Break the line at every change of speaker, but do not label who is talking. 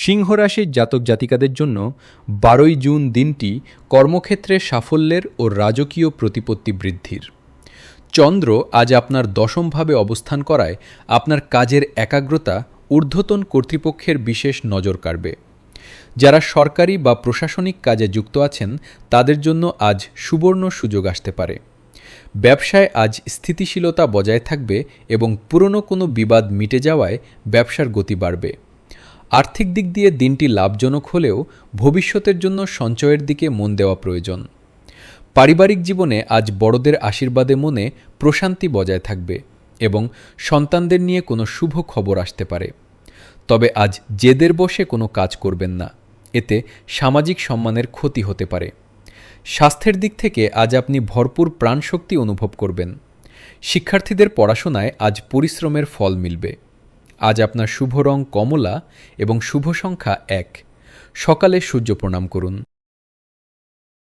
সিংহ রাশির জাতক জাতিকাদের জন্য 12ই জুন দিনটি কর্মক্ষেত্রে সাফল্যের ও রাজকীয় প্রতিপত্তি বৃদ্ধির। চন্দ্র আজ আপনার দশমভাবে অবস্থান করায় আপনার কাজের একাগ্রতা ঊর্ধ্বতন কর্তৃপক্ষের বিশেষ নজর কাড়বে। যারা সরকারি বা প্রশাসনিক কাজে যুক্ত আছেন তাদের জন্য আজ সুবর্ণ সুযোগ আসতে পারে। ব্যবসায় আজ স্থিতিশীলতা বজায় থাকবে এবং পুরনো কোনো বিবাদ মিটে যাওয়ায় ব্যবসার গতি বাড়বে। আর্থিক দিক দিয়ে দিনটি লাভজনক হলেও ভবিষ্যতের জন্য সঞ্চয়ের দিকে মন দেওয়া প্রয়োজন। পারিবারিক জীবনে আজ বড়দের আশীর্বাদে মনে প্রশান্তি বজায় থাকবে এবং সন্তানদের নিয়ে কোনো শুভ খবর আসতে পারে। তবে আজ জেদের বশে কোনো কাজ করবেন না, এতে সামাজিক সম্মানের ক্ষতি হতে পারে। স্বাস্থ্যের দিক থেকে আজ আপনি ভরপুর প্রাণশক্তি অনুভব করবেন। শিক্ষার্থীদের পড়াশোনায় আজ পরিশ্রমের ফল মিলবে। আজ আপনার শুভ রং কমলা এবং শুভ সংখ্যা 1। সকালে সূর্য প্রণাম করুন।